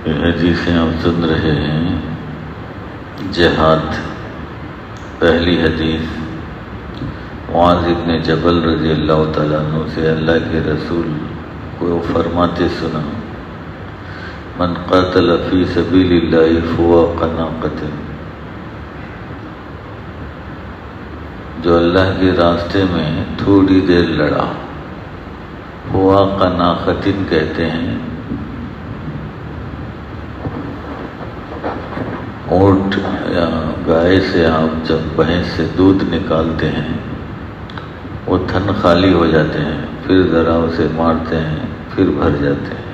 یہ حدیثیں آپ سن رہے ہیں جہاد۔ پہلی حدیث معاذ بن جبل رضی اللہ تعالیٰ عنہ سے اللہ کے رسول کو فرماتے سنا، من قاتل فی سبیل اللہ فوق ناقۃ، جو اللہ کے راستے میں تھوڑی دیر لڑا، فوق ناقۃ کہتے ہیں اونٹ یا گائے سے آپ جب بھینس سے دودھ نکالتے ہیں وہ تھن خالی ہو جاتے ہیں، پھر ذرا اسے مارتے ہیں، پھر بھر جاتے ہیں۔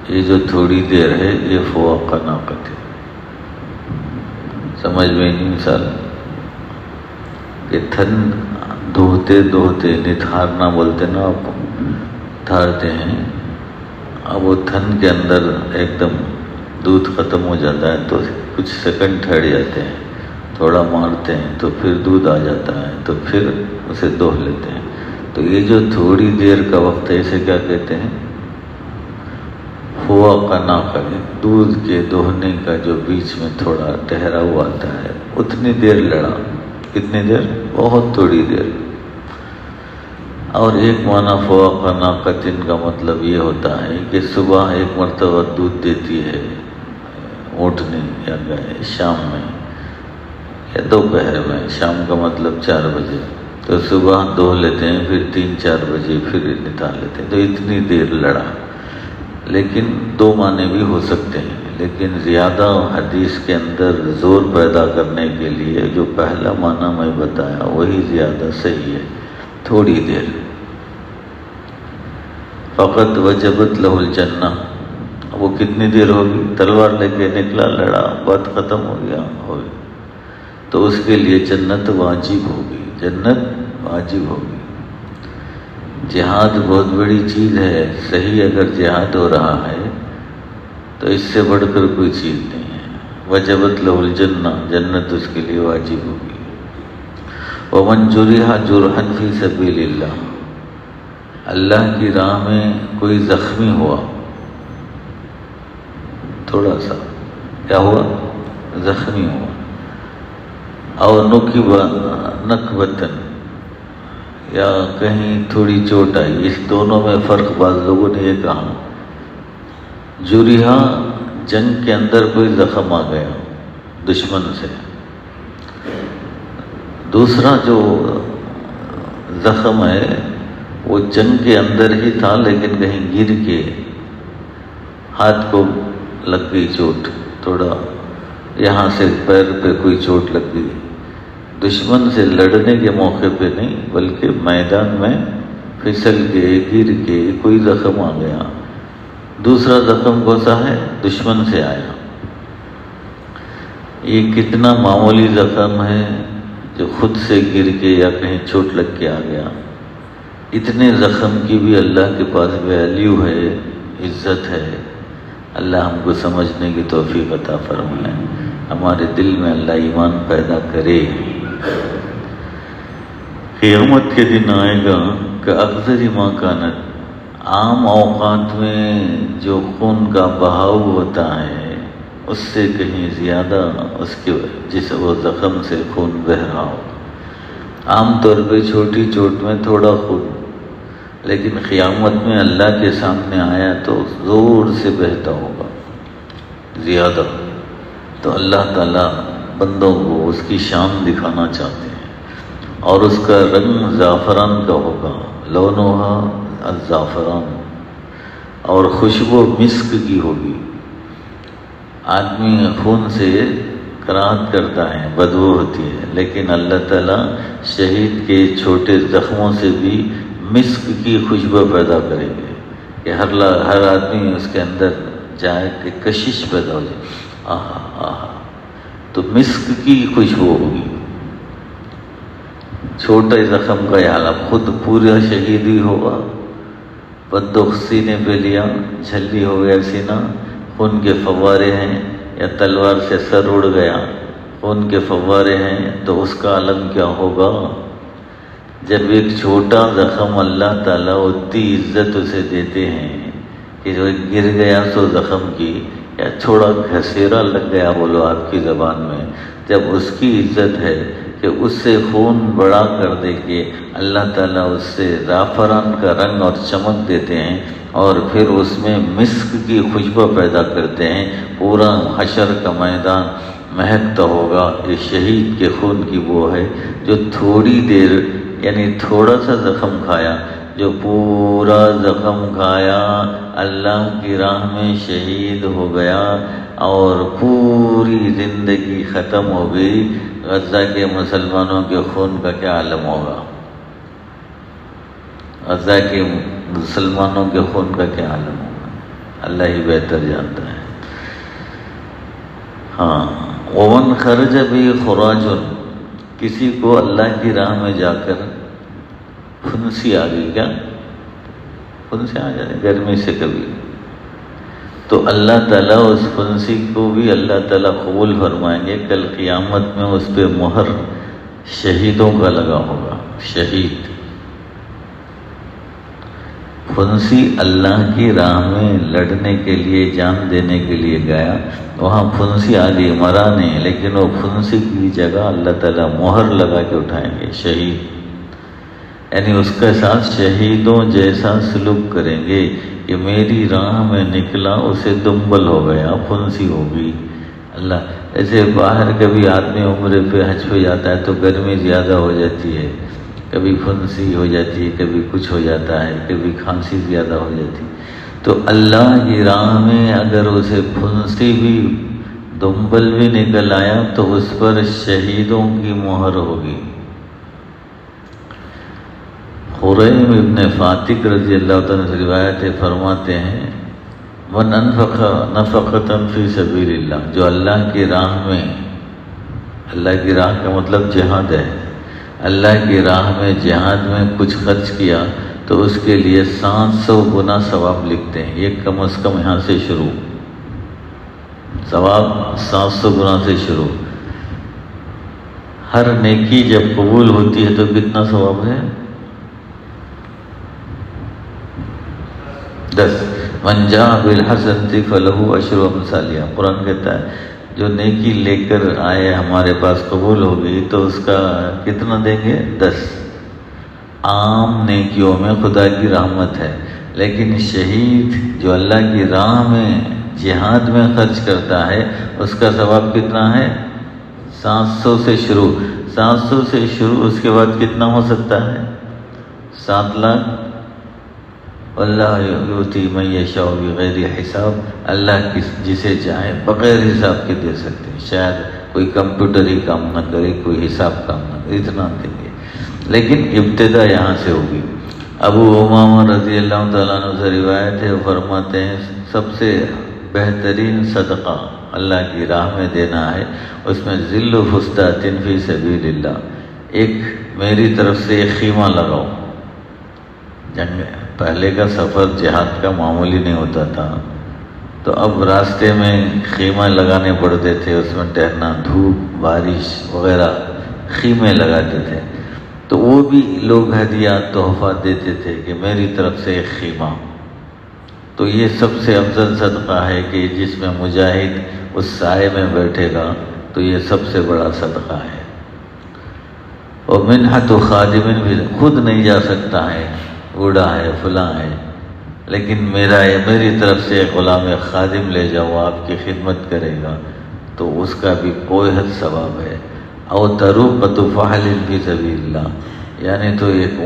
یہ جو تھوڑی دیر ہے یہ فوق ناقۃ ہے۔ سمجھ میں نہیں مثال کہ تھن دھوتے دھوتے نتھارنا بولتے نا، آپ تھارتے ہیں، اب وہ تھن کے اندر ایک دم دودھ ختم ہو جاتا ہے تو کچھ سیکنڈ ٹھہر جاتے ہیں، تھوڑا مارتے ہیں تو پھر دودھ آ جاتا ہے تو پھر اسے دوہ لیتے ہیں۔ تو یہ جو تھوڑی دیر کا وقت ہے اسے کیا کہتے ہیں؟ فوق ناقۃ، دودھ کے دوہنے کا جو بیچ میں تھوڑا ٹھہرا ہوا آتا ہے، اتنی دیر لڑا۔ کتنی دیر؟ بہت تھوڑی دیر۔ اور ایک معنی فوق ناقۃ کا مطلب یہ ہوتا ہے کہ صبح ایک مرتبہ دودھ دیتی ہے اونٹنی یا گائے، شام میں یا دوپہر میں، شام کا مطلب 4 بجے، تو صبح دوہ لیتے ہیں، پھر 3-4 بجے پھر نکال لیتے ہیں، تو اتنی دیر لڑا۔ لیکن دو معنی بھی ہو سکتے ہیں، لیکن زیادہ حدیث کے اندر زور پیدا کرنے کے لیے جو پہلا معنی میں بتایا وہی زیادہ صحیح ہے، تھوڑی دیر۔ فقط وجبت لہ الجنہ، وہ کتنی دیر ہوگی؟ تلوار لے کے نکلا، لڑا، بات ختم ہو گیا، تو اس کے لیے جنت واجب ہوگی، جنت واجب ہوگی۔ جہاد بہت بڑی چیز ہے، صحیح اگر جہاد ہو رہا ہے تو اس سے بڑھ کر کوئی چیز نہیں ہے۔ وجبت لہ الجنہ، جنت اس کے لیے واجب ہوگی۔ ومن جرح جرحا فی سبیل اللہ، اللہ کی راہ میں کوئی زخمی ہوا، تھوڑا سا کیا ہوا؟ زخمی ہوا، اور نکب نکبتن، یا کہیں تھوڑی چوٹ آئی، اس دونوں میں فرق بعض لوگوں نے یہ کہا، جرحا جنگ کے اندر کوئی زخم آ گیا دشمن سے، دوسرا جو زخم ہے وہ جنگ کے اندر ہی تھا لیکن کہیں گر کے ہاتھ کو لگ گئی چوٹ، تھوڑا یہاں سے پیر پہ کوئی چوٹ لگ گئی، دشمن سے لڑنے کے موقع پہ نہیں بلکہ میدان میں پھسل کے گر کے کوئی زخم آ گیا۔ دوسرا زخم کیسا ہے؟ دشمن سے آیا۔ یہ کتنا معمولی زخم ہے جو خود سے گر کے یا کہیں چوٹ لگ کے آ گیا، اتنے زخم کی بھی اللہ کے پاس ویلیو ہے، عزت ہے۔ اللہ ہم کو سمجھنے کی توفیق عطا فرمائے، ہمارے دل میں اللہ ایمان پیدا کرے۔ قیامت کے دن آئے گا کہ اکثر ما کانت، عام اوقات میں جو خون کا بہاؤ ہوتا ہے اس سے کہیں زیادہ اس کے جس وہ زخم سے خون بہہ رہا ہو۔ عام طور پہ چھوٹی چوٹ میں تھوڑا خون، لیکن قیامت میں اللہ کے سامنے آیا تو زور سے بہتا ہوگا، زیادہ۔ تو اللہ تعالیٰ بندوں کو اس کی شان دکھانا چاہتے ہیں، اور اس کا رنگ زعفران کا ہوگا، لونھا الزعفران، اور خوشبو مسک کی ہوگی۔ آدمی خون سے کراہت کرتا ہے، بدبو ہوتی ہے، لیکن اللہ تعالیٰ شہید کے چھوٹے زخموں سے بھی مسک کی خوشبو پیدا کریں گے کہ ہر آدمی اس کے اندر جائے کہ کشش پیدا ہو جائے، آہا آہا، تو مسک کی خوشبو ہوگی۔ چھوٹے زخم کا یہ حال، اب خود پورا شہید ہی ہوگا، بندوق سینے پہ لیا، جھلی ہو گیا سینہ، خون کے فوارے ہیں، یا تلوار سے سر اڑ گیا، خون کے فوارے ہیں، تو اس کا عالم کیا ہوگا؟ جب ایک چھوٹا زخم اللہ تعالیٰ اتنی عزت اسے دیتے ہیں کہ جو گر گیا سو زخم کی، یا تھوڑا گھسیرا لگ گیا بولو آپ کی زبان میں، جب اس کی عزت ہے کہ اس سے خون بڑا کر دے کے اللہ تعالیٰ اس سے زعفران کا رنگ اور چمک دیتے ہیں، اور پھر اس میں مسک کی خوشبو پیدا کرتے ہیں، پورا حشر کا میدان مہکتا ہوگا۔ یہ شہید کے خون کی وہ ہے جو تھوڑی دیر یعنی تھوڑا سا زخم کھایا، جو پورا زخم کھایا اللہ کی راہ میں شہید ہو گیا اور پوری زندگی ختم ہو گئی۔ غزہ کے مسلمانوں کے خون کا کیا عالم ہوگا؟ غزہ کے مسلمانوں کے خون کا کیا عالم ہوگا؟ اللہ ہی بہتر جانتا ہے۔ ہاں، ومن خرج بھی خراج، کسی کو اللہ کی راہ میں جا کر پھنسی آ گئی، کیا پھنسی آ جائے گرمی سے کبھی، تو اللہ تعالیٰ اس پھنسی کو بھی اللہ تعالیٰ قبول فرمائیں گے۔ کل قیامت میں اس پہ مہر شہیدوں کا لگا ہوگا۔ شہید پھنسی اللہ کی راہ میں لڑنے کے لیے، جان دینے کے لیے گیا، وہاں پھنسی آ گئی، مرا نہیں، لیکن وہ پھنسی کی جگہ اللہ تعالیٰ مہر لگا کے اٹھائیں گے، شہید، یعنی اس کے ساتھ شہیدوں جیسا سلوک کریں گے کہ میری راہ میں نکلا اسے دنبل ہو گیا، پھنسی ہو گئی۔ اللہ، ایسے باہر کبھی آدمی عمرے پہ حج پہ جاتا ہے تو گرمی زیادہ ہو جاتی ہے، کبھی پھنسی ہو جاتی ہے، کبھی کچھ ہو جاتا ہے، کبھی کھانسی زیادہ ہو جاتی ہے، تو اللہ کی راہ میں اگر اسے پھنسی بھی دنبل بھی نکل آیا تو اس پر شہیدوں کی مہر ہوگی۔ خریم ابن فاتق رضی اللہ تعالیٰ سے روایت ہے، فرماتے ہیں من انفق نفقۃ فی سبیل اللہ، جو اللہ کی راہ میں، اللہ کی راہ کا مطلب جہاد ہے، اللہ کی راہ میں جہاد میں کچھ خرچ کیا تو اس کے لیے 700 گنا ثواب لکھتے ہیں۔ یہ کم از کم یہاں سے شروع، ثواب 700 گنا سے شروع۔ ہر نیکی جب قبول ہوتی ہے تو کتنا ثواب ہے؟ 10۔ من جاء بالحسنۃ فلہ عشر امثالها، قرآن کہتا ہے جو نیکی لے کر آئے ہمارے پاس قبول ہو گئی تو اس کا کتنا دیں گے؟ 10۔ عام نیکیوں میں خدا کی رحمت ہے، لیکن شہید جو اللہ کی راہ میں جہاد میں خرچ کرتا ہے اس کا ثواب کتنا ہے؟ 700 سے شروع، 700 سے شروع، اس کے بعد کتنا ہو سکتا ہے؟ 7 لاکھ۔ اللہ یؤتی من یشاء بغیر حساب، اللہ جسے چاہے بغیر حساب کے دے سکتے ہیں، شاید کوئی کمپیوٹر ہی کام نہ کرے، کوئی حساب کام نہ کرے، اتنا دیں گے، لیکن ابتدا یہاں سے ہوگی۔ ابو امامہ رضی اللہ تعالیٰ عنہ سے روایت ہے، وہ فرماتے ہیں سب سے بہترین صدقہ اللہ کی راہ میں دینا ہے، اس میں ذل فسطاط فی سبیل اللہ، ایک میری طرف سے ایک خیمہ لگاؤ۔ جنگ پہلے کا سفر جہاد کا معمولی نہیں ہوتا تھا، تو اب راستے میں خیمہ لگانے پڑتے تھے، اس میں ٹہرنا، دھوپ بارش وغیرہ، خیمے لگاتے تھے، تو وہ بھی لوگ ہدیہ تحفہ دیتے تھے کہ میری طرف سے ایک خیمہ۔ تو یہ سب سے افضل صدقہ ہے کہ جس میں مجاہد اس سائے میں بیٹھے گا، تو یہ سب سے بڑا صدقہ ہے۔ اور منحت خادم بھی، خود نہیں جا سکتا ہے، بوڑھا ہے، فلاں ہے، لیکن میری طرف سے ایک غلام خادم لے جاؤ، آپ کی خدمت کرے گا، تو اس کا بھی کوئی حد ثواب ہے۔ او تروقۃ فحل فی سبیل اللہ، یعنی تو ایک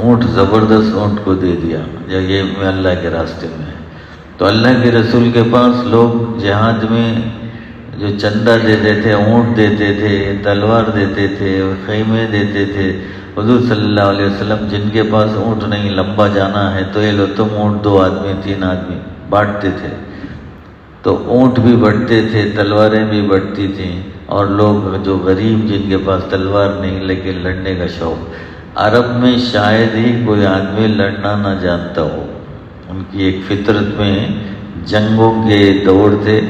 اونٹ زبردست اونٹ کو دے دیا، یہ میں اللہ کے راستے میں ہے۔ تو اللہ کے رسول کے پاس لوگ جہاد میں جو چندہ دیتے تھے، اونٹ دیتے تھے، تلوار دیتے تھے، خیمے دیتے تھے۔ حضور صلی اللہ علیہ وسلم جن کے پاس اونٹ نہیں، لمبا جانا ہے تو یہ لو تم اونٹ، 2 آدمی 3 آدمی بانٹتے تھے، تو اونٹ بھی بٹتے تھے، تلواریں بھی بٹتی تھیں، اور لوگ جو غریب جن کے پاس تلوار نہیں لیکن لڑنے کا شوق، عرب میں شاید ہی کوئی آدمی لڑنا نہ جانتا ہو، ان کی ایک فطرت میں جنگوں کے دوڑ تھے،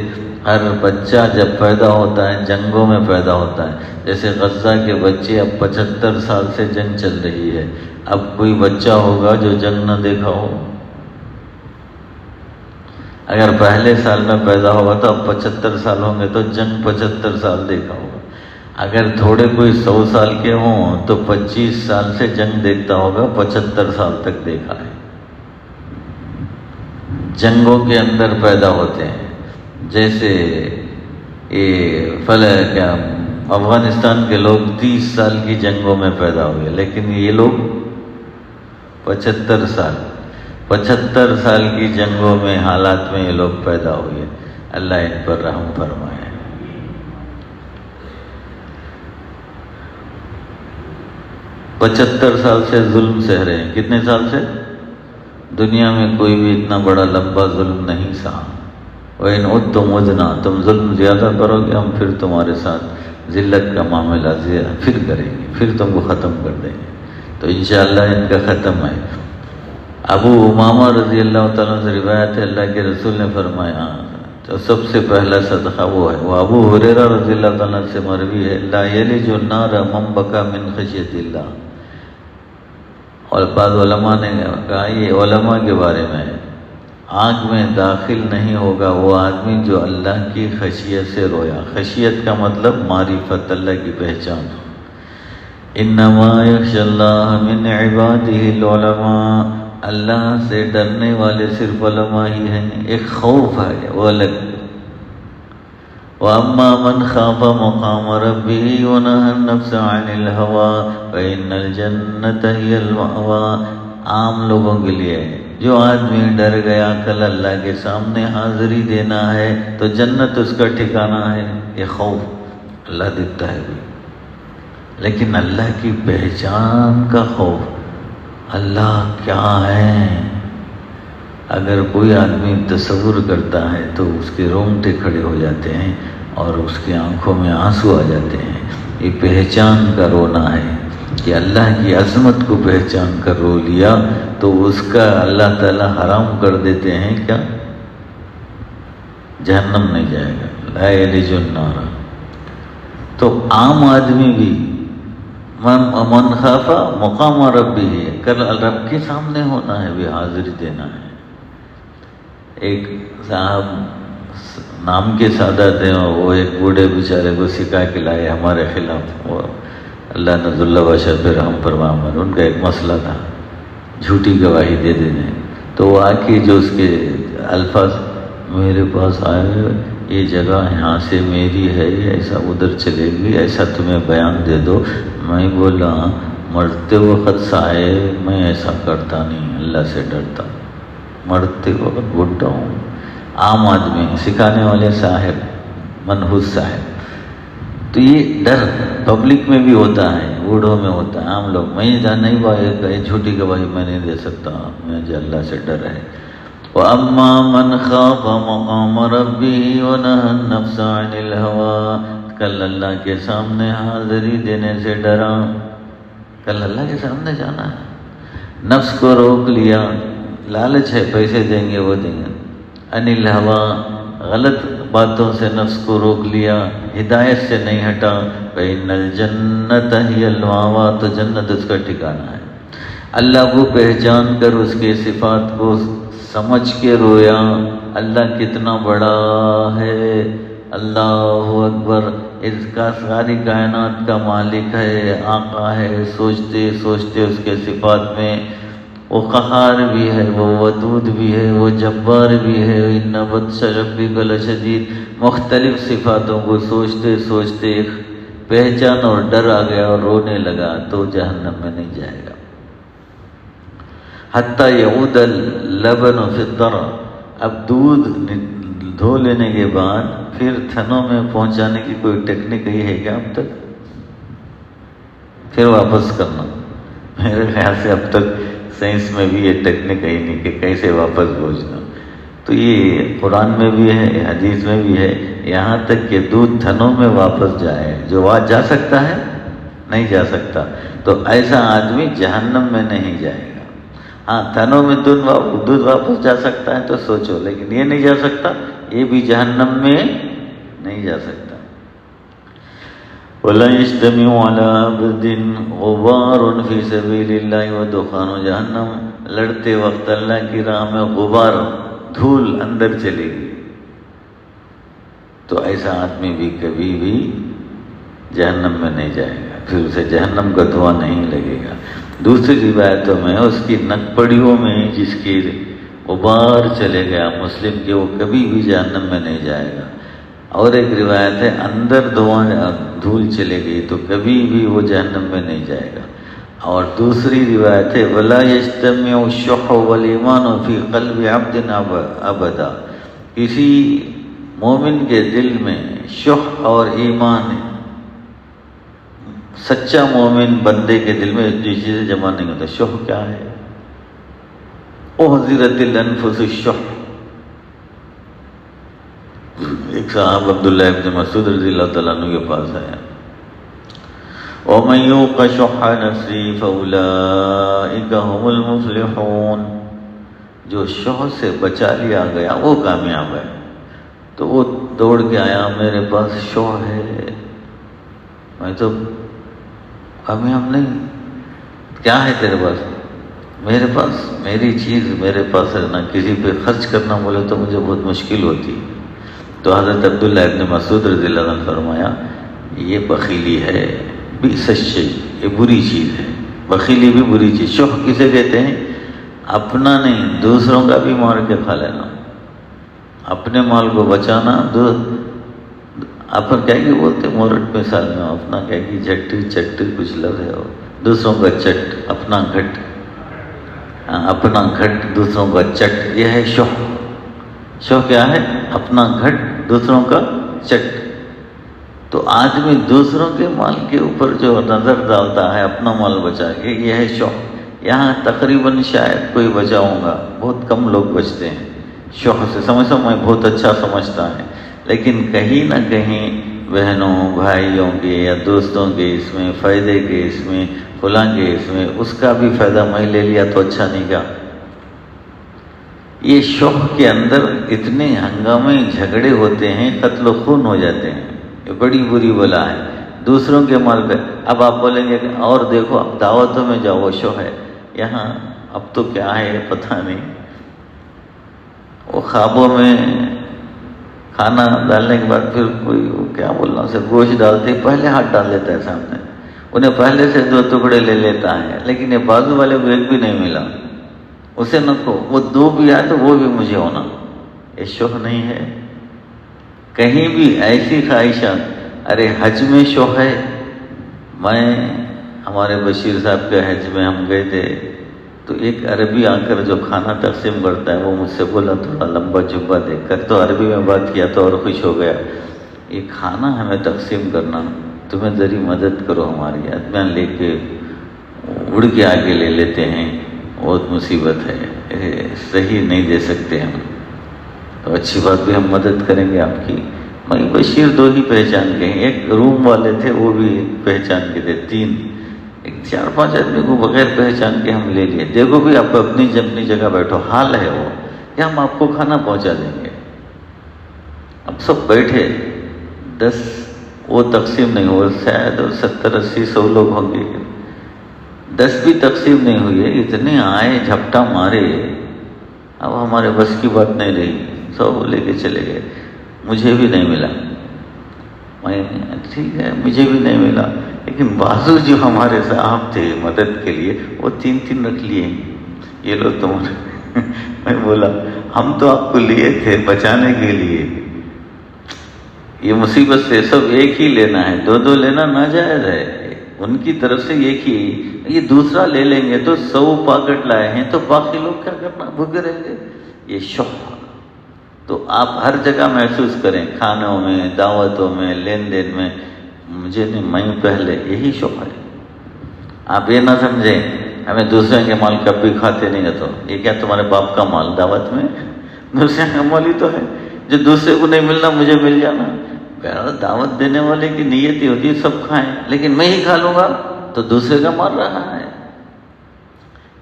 ہر بچہ جب پیدا ہوتا ہے جنگوں میں پیدا ہوتا ہے، جیسے غزہ کے بچے، اب 75 سال سے جنگ چل رہی ہے، اب کوئی بچہ ہوگا جو جنگ نہ دیکھا ہو؟ اگر پہلے سال میں پیدا ہوگا تو اب 75 سال ہوں گے تو جنگ 75 سال دیکھا ہوگا. اگر تھوڑے کوئی 100 سال کے ہوں تو 25 سال سے جنگ دیکھتا ہوگا، 75 سال تک دیکھا ہے. جنگوں کے اندر پیدا ہوتے ہیں. جیسے یہ کیا افغانستان کے لوگ 30 سال کی جنگوں میں پیدا ہوئے، لیکن یہ لوگ 75 سال کی جنگوں میں حالات میں یہ لوگ پیدا ہوئے. اللہ ان پر رحم فرمائے. 75 سال سے ظلم سہ رہے ہیں. کتنے سال سے؟ دنیا میں کوئی بھی اتنا بڑا لمبا ظلم نہیں سہا. وَإِنْ عُدْتُمْ عُدْنَا، تم ظلم زیادہ کرو گے ہم پھر تمہارے ساتھ ذلت کا معاملہ پھر کریں گے، پھر تم کو ختم کر دیں گے. تو انشاءاللہ ان کا ختم ہے. ابو امامہ رضی اللہ تعالیٰ سے روایت ہے، اللہ کے رسول نے فرمایا تو سب سے پہلا صدقہ وہ ہے. وہ ابو ہریرہ رضی اللہ تعالیٰ سے مروی ہے، لا یلج النار من بکا من خشیت اللہ. اور بعض علماء نے کہا یہ علماء کے بارے میں ہے، آگ میں داخل نہیں ہوگا وہ آدمی جو اللہ کی خشیت سے رویا. خشیت کا مطلب معرفت، اللہ کی پہچان. انما یخشی اللہ من عبادہ العلماء، اللہ سے ڈرنے والے صرف علماء ہی ہیں. ایک خوف ہے وہ الگ. وَأَمَّا مَنْ خَافَ مَقَامَ رَبِّهِ وَنَهَى النَّفْسَ عَنِ الْهَوَىٰ فَإِنَّ الْجَنَّةَ هِيَ الْمَأْوَىٰ. عام لوگوں کے لیے جو آدمی ڈر گیا کل اللہ کے سامنے حاضری دینا ہے تو جنت اس کا ٹھکانہ ہے. یہ خوف اللہ دیتا ہے بھی، لیکن اللہ کی پہچان کا خوف. اللہ کیا ہے اگر کوئی آدمی تصور کرتا ہے تو اس کے رونگٹے کھڑے ہو جاتے ہیں اور اس کی آنکھوں میں آنسو آ جاتے ہیں. یہ پہچان کا رونا ہے کہ اللہ کی عظمت کو پہچان کر رو لیا تو اس کا اللہ تعالیٰ حرام کر دیتے ہیں. کیا؟ جہنم نہیں جائے گا. لا یلج النار. تو عام آدمی بھی من خافا مقام ربی ہے، کل رب کے سامنے ہونا ہے بھی، حاضری دینا ہے. ایک صاحب نام کے سعادت ہیں، وہ ایک بوڑھے بیچارے کو سکھا کے لائے ہمارے خلاف. وہ اللہ نظر اللہ بادشاہ پہ رحم فرمائے. ان کا ایک مسئلہ تھا جھوٹی گواہی دے دینے. تو وہ آ کے جو اس کے الفاظ میرے پاس آئے، یہ جگہ یہاں سے میری ہے، ایسا ادھر چلے گی، ایسا تمہیں بیان دے دو. میں بولا مرتے وقت سائے میں ایسا کرتا نہیں، اللہ سے ڈرتا. مرتے وقت بڈھا ہوں. عام آدمی سکھانے والے صاحب منحوس صاحب. تو یہ ڈر پبلک میں بھی ہوتا ہے، بوڑھوں میں ہوتا ہے. عام لوگ میں نہیں بھائی جھوٹی گواہی میں نہیں دے سکتا، مجھے اللہ سے ڈر ہے. وَأَمَّا مَنْ خَافَ مَقَامَ رَبِّهِ وَنَهَى النَّفْسَ عَنِ الْهَوَىٰ. کل اللہ کے سامنے حاضری دینے سے ڈرا. کل اللہ کے سامنے جانا ہے، نفس کو روک لیا. لالچ ہے، پیسے دیں گے وہ دیں گے. عَنِ الْهَوَىٰ، غلط باتوں سے نفس کو روک لیا، ہدایت سے نہیں ہٹا. فَإِنَّ الْجَنَّةَ هِيَ الْمَأْوَىٰ، تو جنت اس کا ٹھکانہ ہے. اللہ کو پہچان کر اس کے صفات کو سمجھ کے رویا. اللہ کتنا بڑا ہے، اللہ اکبر، اس کا ساری کائنات کا مالک ہے، آقا ہے. سوچتے سوچتے اس کے صفات میں وہ قہار بھی ہے، وہ ودود بھی ہے، وہ جبار بھی ہے. اِنَّ بَطْشَ رَبِّكَ لَشَدِيدٌ. مختلف صفاتوں کو سوچتے سوچتے ایک پہچان اور ڈر آ گیا اور رونے لگا تو جہنم میں نہیں جائے گا. حتیٰ یعود اللبن فی الضرع. اب دودھ دھو لینے کے بعد پھر تھنوں میں پہنچانے کی کوئی ٹیکنیک یہ ہے کیا اب تک؟ پھر واپس کرنا. میرے خیال سے اب تک سائنس میں بھی یہ ٹیکنیک ہے نہیں کہ کیسے واپس پہنچنا. تو یہ قرآن میں بھی ہے، حدیث میں بھی ہے، یہاں تک کہ دودھ تھنوں میں واپس جائے. جو وہاں جا سکتا ہے نہیں جا سکتا، تو ایسا آدمی جہنم میں نہیں جائے گا. ہاں تھنوں میں دودھ واپس جا سکتا ہے تو سوچو، لیکن یہ نہیں جا سکتا، یہ بھی جہنم میں نہیں جا سکتا. وَلَا يَجْتَمِعُ عَلَىٰ عَبْدٍ غُبَارٌ فِي سَبِيلِ اللَّهِ وَدُخَانُ جَهَنَّمَ. لڑتے وقت اللہ کی راہ میں غبار دھول اندر چلے گی، تو ایسا آدمی بھی کبھی بھی جہنم میں نہیں جائے گا، پھر اسے جہنم کا دھواں نہیں لگے گا۔ دوسری روایتوں میں اس کی نک پڑیوں میں جس کی غبار چلے گیا مسلم کے، وہ کبھی بھی جہنم میں نہیں جائے گا۔ اور ایک روایت ہے اندر دھول چلے گئی تو کبھی بھی وہ جہنم میں نہیں جائے گا۔ اور دوسری روایت ہے وَلَا يَجْتَمِعُ الشُّحُّ وَالْإِيمَانُ فِي قَلْبِ عَبْدٍ أَبَدًا، کسی مومن کے دل میں شح اور ایمان، سچا مومن بندے کے دل میں جو چیزیں جمع نہیں ہوتا۔ شح کیا ہے؟ احضرت الانفس الشح۔ ایک صاحب عبداللہ ابن مسعود رضی اللہ تعالیٰ عنہ کے پاس آیا، وَمَن يُوقَ شُحَّ نَفْسِهِ فَأُولَٰئِكَ هُمُ الْمُفْلِحُونَ، جو شح سے بچا لیا گیا وہ کامیاب ہے۔ تو وہ دوڑ کے آیا، میرے پاس شح ہے، میں تو کامیاب نہیں۔ کیا ہے تیرے پاس؟ میرے پاس میری چیز میرے پاس ہے، نہ کسی پہ خرچ کرنا بولے تو مجھے بہت مشکل ہوتی۔ تو حضرت عبداللہ ابن مسعود رضی اللہ عنہ نے فرمایا یہ بخیلی ہے، بئس الشیء، یہ بری چیز ہے، بخیلی بھی بری چیز۔ شح کسے کہتے ہیں؟ اپنا نہیں دوسروں کا بھی مار کے کھا لینا، اپنے مال کو بچانا۔ اپن کیا کہ بولتے مورٹ مثال میں، اپنا کیا کہ جھٹ چٹ کچھ لفظ ہے، دوسروں کا چٹ، اپنا گھٹ، اپنا گھٹ دوسروں کا چٹ، یہ ہے شح۔ شح کیا ہے؟ اپنا گھٹ دوسروں کا چٹ۔ تو آدمی دوسروں کے مال کے اوپر جو نظر ڈالتا ہے اپنا مال بچا کے، یہ ہے شح۔ یہاں تقریباً شاید کوئی بچا ہوگا، بہت کم لوگ بچتے ہیں شح سے۔ سمجھتا میں بہت اچھا سمجھتا ہے، لیکن کہیں نہ کہیں بہنوں بھائیوں کے یا دوستوں کے اس میں فائدے کے، اس میں فلاں کے اس میں، اس کا بھی فائدہ میں لے لیا تو اچھا نہیں گا۔ یہ شح کے اندر اتنے ہنگامے جھگڑے ہوتے ہیں، قتل و خون ہو جاتے ہیں، یہ بڑی بری بلا ہے دوسروں کے مال پہ۔ اب آپ بولیں گے کہ اور دیکھو اب دعوتوں میں جاؤ، وہ شح ہے یہاں، اب تو کیا ہے پتہ نہیں۔ وہ خوابوں میں کھانا ڈالنے کے بعد پھر کوئی کیا بولنا اسے، گوشت ڈالتے پہلے ہاتھ ڈال لیتا ہے سامنے، انہیں پہلے سے 2 ٹکڑے لے لیتا ہے، لیکن یہ بازو والے کو ایک بھی نہیں ملا، اسے نہ کو وہ 2 بھی آئے تو وہ بھی مجھے ہونا۔ یہ شح نہیں ہے۔ کہیں بھی ایسی خواہشات، ارے حج میں شح ہے۔ میں ہمارے بشیر صاحب کے حج میں ہم گئے تھے، تو ایک عربی آ کر جو کھانا تقسیم کرتا ہے وہ مجھ سے بولا، تھوڑا لمبا جبہ دیکھ کر تو عربی میں بات کیا تو اور خوش ہو گیا، یہ کھانا ہمیں تقسیم کرنا، تمہیں ذری مدد کرو ہماری۔ آدمیاں لے کے اڑ کے آگے لے لیتے ہیں، بہت مصیبت ہے، صحیح نہیں دے سکتے ہم، تو اچھی بات بھی ہم مدد کریں گے آپ کی۔ میں بشیر 2 ہی پہچان کے ہیں، ایک روم والے تھے وہ بھی پہچان کے تھے، 3، ایک 4-5 آدمی کو بغیر پہچان کے ہم لے لیے۔ دیکھو بھی آپ اپنی جگہ بیٹھو، حال ہے وہ کہ ہم آپ کو کھانا پہنچا دیں گے۔ اب سب بیٹھے، 10 وہ تقسیم نہیں ہوا، شاید 70-80-100 لوگ ہوں گے، 10 بھی تقسیم نہیں ہوئی ہے، اتنے آئے جھپٹا مارے، اب ہمارے بس کی بات نہیں رہی، سب لے کے چلے گئے۔ مجھے بھی نہیں ملا، میں ٹھیک ہے مجھے بھی نہیں ملا، لیکن بازو جو ہمارے صاحب تھے مدد کے لیے وہ 3 رکھ لیے، یہ لو تمہارے۔ میں بولا ہم تو آپ کو لیے تھے بچانے کے لیے، یہ مصیبت سے سب ایک ہی لینا ہے، 2 لینا ناجائز ہے، ان کی طرف سے ایک ہی، یہ دوسرا لے لیں گے تو 100 پاکٹ لائے ہیں تو باقی لوگ کیا کرنا، بھوکے رہیں گے۔ یہ شح تو آپ ہر جگہ محسوس کریں، کھانوں میں، دعوتوں میں، لین دین میں، مجھے نہیں میں پہلے، یہی شح ہے۔ آپ یہ نہ سمجھیں ہمیں دوسرے کے مال کب بھی کھاتے نہیں ہے، تو یہ کیا تمہارے باپ کا مال دعوت میں؟ دوسرے کا مال ہی تو ہے، جو دوسرے کو نہیں ملنا مجھے مل جانا۔ دعوت دینے والے کی نیت ہی ہوتی ہے سب کھائیں، لیکن میں ہی کھا لوں گا تو دوسرے کا مار رہا ہے۔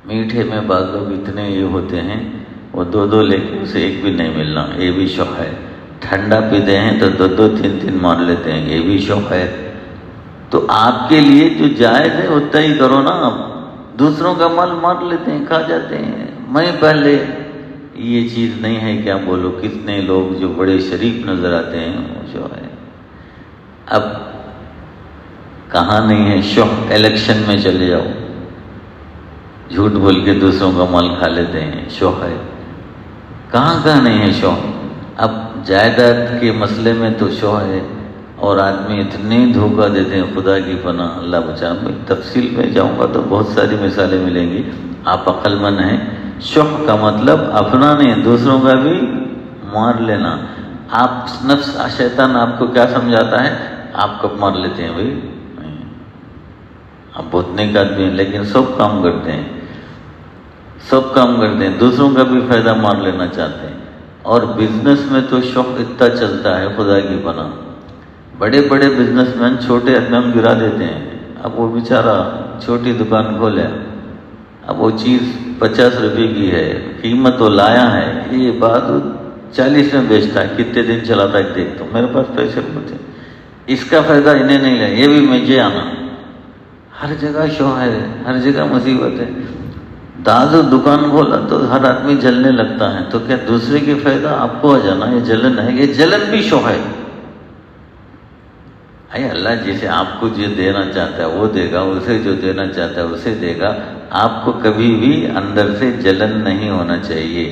میٹھے میں بعض لوگ اتنے یہ ہوتے ہیں، وہ 2 لے کے اسے ایک بھی نہیں ملنا، یہ بھی شح ہے۔ ٹھنڈا پیتے ہیں تو 2 3 مار لیتے ہیں، یہ بھی شح ہے۔ تو آپ کے لیے جو جائز ہے اتنا ہی کرو نا، آپ دوسروں کا مال مار لیتے ہیں، کھا جاتے ہیں، میں پہلے، یہ چیز نہیں ہے کیا بولو، کتنے لوگ جو بڑے شریف نظر آتے ہیں وہ جو ہے، اب کہاں نہیں ہے شوق، الیکشن میں چلے جاؤ جھوٹ بول کے دوسروں کا مال کھا لیتے ہیں، شوق ہے، کہاں نہیں ہے شوق۔ اب جائیداد کے مسئلے میں تو شوق ہے، اور آدمی اتنے دھوکہ دیتے ہیں، خدا کی پناہ، اللہ بچا۔ میں تفصیل میں جاؤں گا تو بہت ساری مثالیں ملیں گی، آپ عقل مند ہیں۔ شوق کا مطلب اپنا نہیں، دوسروں کا بھی مار لینا۔ آپ نفس شیطان آپ کو کیا سمجھاتا ہے، آپ کب مار لیتے ہیں بھائی، آپ بہت نیک آدمی ہیں لیکن سب کام کرتے ہیں، سب کام کرتے ہیں، دوسروں کا بھی فائدہ مار لینا چاہتے ہیں۔ اور بزنس میں تو شوق اتنا چلتا ہے، خدا کی پناہ، بڑے بڑے بزنس مین چھوٹے آدمی گرا دیتے ہیں۔ اب وہ بیچارہ چھوٹی دکان کھولے، اب وہ چیز 50 روپے کی ہے، قیمت وہ لایا ہے، یہ بات 40 میں بیچتا ہے، کتنے دن چلاتا ہے دیکھتا ہوں، میرے پاس پیسے ہوتے ہیں، اس کا فائدہ انہیں نہیں لیا، یہ بھی مجھے آنا۔ ہر جگہ شوق ہے، ہر جگہ مصیبت ہے۔ دادو دکان کھولا تو ہر آدمی جلنے لگتا ہے، تو کیا دوسرے کے فائدہ آپ کو آ جانا یہ جلن ہے؟ یہ جلن بھی شوق ہے۔ اللہ جسے آپ کو جو دینا چاہتا ہے وہ دے گا، اسے جو دینا چاہتا ہے اسے دے گا۔ آپ کو کبھی بھی اندر سے جلن نہیں ہونا چاہیے۔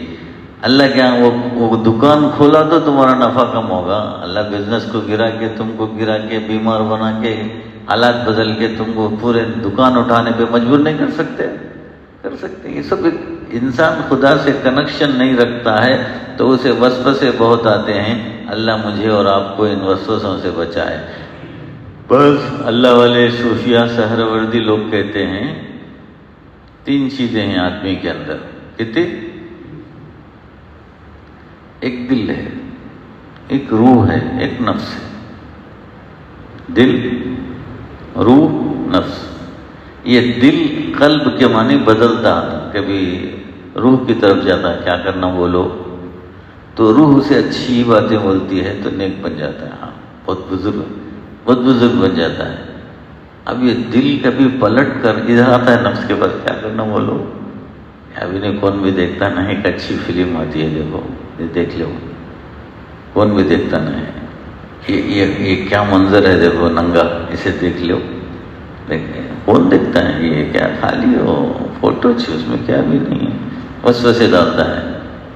اللہ کیا وہ دکان کھولا تو تمہارا نفع کم ہوگا، اللہ بزنس کو گرا کے، تم کو گرا کے، بیمار بنا کے، حالات بدل کے تم کو پورے دکان اٹھانے پہ مجبور نہیں کر سکتے؟ کر سکتے۔ یہ سب انسان خدا سے کنیکشن نہیں رکھتا ہے تو اسے وسوسے بہت آتے ہیں۔ اللہ مجھے اور آپ کو ان وسوسوں سے بچائے۔ بس اللہ والے صوفیہ سہروردی لوگ کہتے ہیں 3 چیزیں ہیں آدمی کے اندر، کتنی؟ ایک دل ہے، ایک روح ہے، ایک نفس ہے۔ دل، روح، نفس۔ یہ دل قلب کے معنی بدلتا، کبھی روح کی طرف جاتا ہے، کیا کرنا بولو، تو روح سے اچھی باتیں بولتی ہے تو نیک بن جاتا ہے، ہاں بہت بزرگ بن جاتا ہے۔ اب یہ دل کبھی پلٹ کر ادھر آتا ہے نفس کے پاس، کیا کرنا بولو، ابھی نہیں کون بھی دیکھتا نہ، ایک اچھی فلم آتی ہے دیکھو، یہ دیکھ لو، کون بھی دیکھتا نہ ہے، یہ کیا منظر ہے دیکھو ننگا، اسے دیکھ لو، کون دیکھتا ہے، یہ کیا خالی ہو فوٹو چھی، اس میں کیا بھی نہیں ہے، وسوسے ڈالتا ہے۔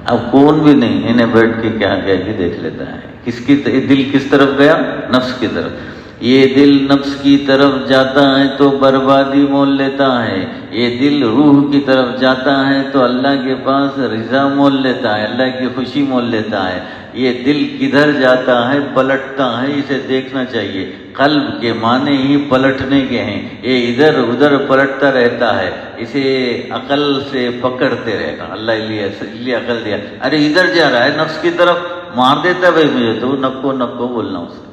اب کون بھی نہیں، انہیں بیٹھ کے کیا کہ دیکھ لیتا ہے۔ دل کس طرف گیا؟ نفس کی طرف۔ یہ دل نفس کی طرف جاتا ہے تو بربادی مول لیتا ہے، یہ دل روح کی طرف جاتا ہے تو اللہ کے پاس رضا مول لیتا ہے، اللہ کی خوشی مول لیتا ہے۔ یہ دل کدھر جاتا ہے؟ پلٹتا ہے، اسے دیکھنا چاہیے۔ قلب کے معنی ہی پلٹنے کے ہیں، یہ ادھر ادھر پلٹتا رہتا ہے، اسے عقل سے پکڑتے رہنا۔ اللہ لیے عقل دیا، ارے ادھر جا رہا ہے نفس کی طرف، مار دیتا ہے بھائی مجھے تو، نکو بولنا اسے،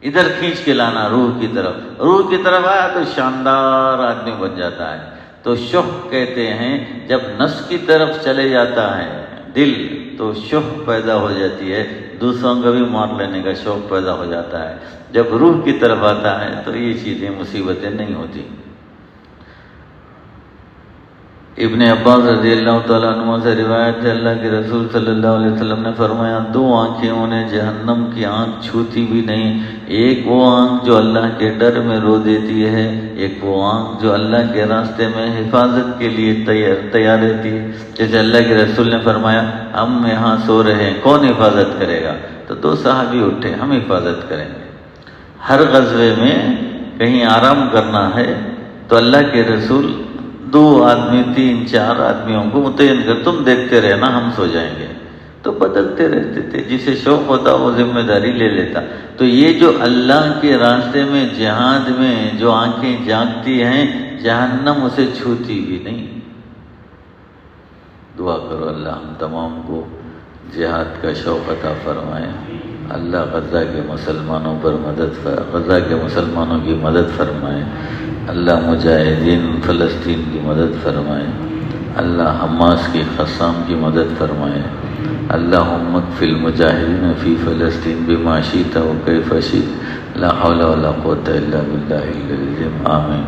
ادھر کھینچ کے لانا روح کی طرف۔ روح کی طرف آیا تو شاندار آدمی بن جاتا ہے۔ تو شوق کہتے ہیں جب نفس کی طرف چلے جاتا ہے دل تو شوق پیدا ہو جاتی ہے، دوسروں کا بھی مار لینے کا شوق پیدا ہو جاتا ہے۔ جب روح کی طرف آتا ہے تو یہ چیزیں مصیبتیں نہیں ہوتی۔ ابن عباس رضی اللہ تعالیٰ عنہ سے روایت ہے، اللہ کے رسول صلی اللہ علیہ وسلم نے فرمایا 2 آنکھیں انہیں جہنم کی آنکھ چھوتی بھی نہیں، ایک وہ آنکھ جو اللہ کے ڈر میں رو دیتی ہے، ایک وہ آنکھ جو اللہ کے راستے میں حفاظت کے لیے تیار رہتی ہے۔ جیسے اللہ کے رسول نے فرمایا ہم یہاں سو رہے ہیں، کون حفاظت کرے گا؟ تو 2 صحابی اٹھے، ہم حفاظت کریں گے۔ ہر غزوے میں کہیں آرام کرنا ہے تو اللہ کے رسول 2 آدمی 3 4 آدمیوں کو متعین کر، تم دیکھتے رہنا ہم سو جائیں گے، تو بدلتے رہتے تھے، جسے شوق ہوتا وہ ذمہ داری لے لیتا۔ تو یہ جو اللہ کے راستے میں جہاد میں جو آنکھیں جاگتی ہیں، جہنم اسے چھوتی بھی نہیں۔ دعا کرو اللہ ہم تمام کو جہاد کا شوق عطا فرمائے۔ اللہ غزہ کے مسلمانوں پر غزہ کے مسلمانوں کی مدد فرمائے۔ اللہ مجاہدین فلسطین کی مدد فرمائے۔ اللہ حماس کی قسام کی مدد فرمائے۔ اللہم اکفی المجاہدین فی فلسطین بما شئت وکیف شئت، لا حول ولا قوة الا باللہ العلی العظیم، آمین۔